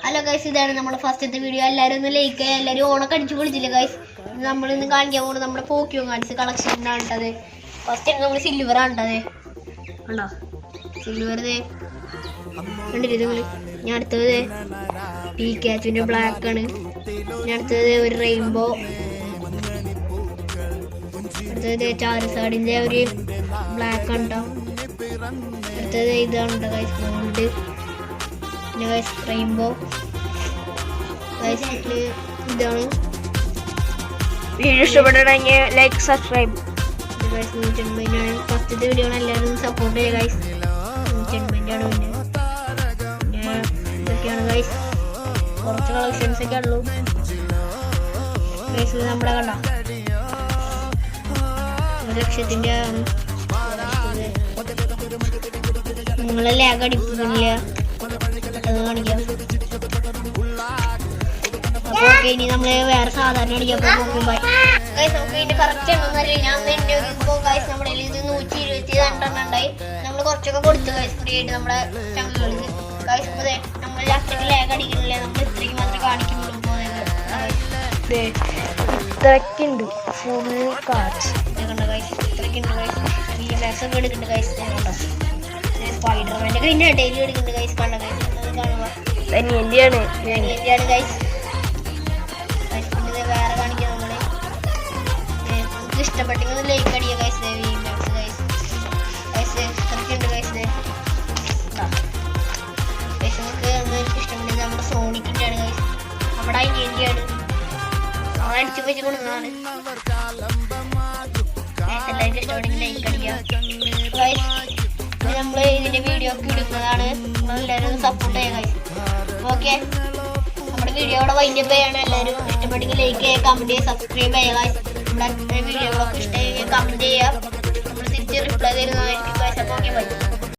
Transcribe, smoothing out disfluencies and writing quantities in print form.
Hello guys, ഇതാണ് നമ്മുടെ ഫസ്റ്റത്തെ വീഡിയോ. എല്ലാവരും ഒന്ന് ലൈക്ക് ചെയ്യുക. എല്ലാവരും ഓണൊക്കെ അടിച്ചു പൊളിച്ചില്ല ഗൈസ്. നമ്മളിന്ന് കാണിക്കാൻ പോകുന്നത് നമ്മുടെ പോക്കിയോ കാണിച്ച് കളക്ഷനാണ് ഇട്ടത്. ഫസ്റ്റ് നമ്മൾ സിൽവർ ആണ് ഇട്ടത്. കണ്ടോ സിൽവർ കണ്ടില്ലേ നിങ്ങൾ? ഞാൻ അടുത്തത് പി കാച്ചുവിൻ്റെ ബ്ലാക്ക് ആണ്. ഞാൻ അടുത്തത് ഒരു റെയിൻബോ. അടുത്തത് ചാരസാടിൻ്റെ ഒരു ബ്ലാക്ക് ആണ് കേട്ടോ. അടുത്തത് ഇതാണ് കേട്ടോ ഗൈസ്, ഗോൾഡ്. പിന്നെ ഗൈസ് റെയിൻബോ. ഗൈസ് ഇതാണ്. വീഡിയോ ഇഷ്ടപ്പെട്ടിട്ടുണ്ടെങ്കിൽ ലൈക്ക് സബ്സ്ക്രൈബ്. ഗൈസ് 180 ഫസ്റ്റത്തെ വീഡിയോ ആണ്. എല്ലാവരും സപ്പോർട്ട് ചെയ്യുക ഗൈസ്. 180 ആണ്. പിന്നെ ഇതൊക്കെയാണ് ഗൈസ്, കുറച്ച് കളക്ഷൻസ് ഒക്കെ ഉള്ളൂ ഗൈസ്. നമ്മുടെ കണ്ട 1,00,000 ആണ്. നിങ്ങളെ ലാഗ് അടിപ്പിക്കില്ല, അത് കാണിക്കാം. അപ്പോൾ ഓക്കെ, ഇനി നമ്മൾ വേറെ സാധാരണ അടിക്കാൻ നോക്കുമ്പോൾ ഗൈസ് നമുക്ക് ഇതിൻ്റെ കറക്റ്റ് എണ്ണം അറിയില്ല. ഞാൻ തന്നെ ഇപ്പോൾ ഗൈസ് നമ്മുടെ ഇത് 122 ഉണ്ടായി. നമ്മൾ കുറച്ചൊക്കെ കൊടുത്തു ഗൈസ് ഫ്രീ ആയിട്ട് നമ്മുടെ ചങ്ങലുകളിൽ ഗൈസ്. ഇപ്പോൾ നമ്മൾ അത്രയ്ക്ക് ലാഗ് അടിക്കുന്നില്ല, നമ്മൾ ഇത്രയ്ക്ക് മാത്രമേ കാണിക്കുന്നുള്ളൂ. ഇത്രയ്ക്കുണ്ട് ഫുൾ കാർഡ്സ് കണ്ടോ ഗൈസ്, ഇത്രയ്ക്കുണ്ട് ഗൈസ്. ഈ മാക്സ് ഒക്കെ എടുക്കുന്നുണ്ട് ഗൈസ്. കണ്ടോ സ്പൈഡർമാൻ്റെ ഒക്കെ പിന്നെ ഡെയിലി എടുക്കുന്നുണ്ട് ഗൈസ്. കണ്ടോ ഗൈസ്, കാണുക ഇന്ത്യയാണ് ഗൈസ്. വേറെ കാണിക്കാം നമ്മള്. നിങ്ങൾക്ക് ഇഷ്ടപ്പെട്ടെങ്കിൽ ലൈക്ക് അടിക്കുക ഗൈസ്. ഇത്രയ്ക്കുണ്ട് ഗൈസ്. ഗൈസ് നിങ്ങൾക്ക് ഇഷ്ടപ്പെട്ടെങ്കിൽ നമ്മുടെ സോണിക്കിൻ്റെ ആണ് ഗൈസ്. നമ്മുടെ ഇന്ത്യയാണ്. നമ്മളെ അടിച്ചു വെച്ച് കൊടുക്കുന്നതാണ്. എല്ലാവർക്കും ഇഷ്ടപ്പെട്ടെങ്കിൽ ലൈക്ക് അടിക്കുക ഗൈസ്. നമ്മൾ ഇതിൻ്റെ വീഡിയോ ഒക്കെ ഇടുന്നതാണ്. നമ്മളെല്ലാവരും സപ്പോർട്ട് ചെയ്യുക ഗൈസ്. ഓക്കെ, നമ്മുടെ വീഡിയോയുടെ വൈൻഡപ്പ് ചെയ്യാണ്. എല്ലാവരും ഇഷ്ടപ്പെട്ടെങ്കിൽ ലൈക്ക് ചെയ്യുക, കമൻറ്റ് ചെയ്യുക, സബ്സ്ക്രൈബ് ചെയ്യുക ഗൈസ്. നമ്മുടെ വീഡിയോകളൊക്കെ ഇഷ്ടമായി കമൻറ്റ് ചെയ്യുക.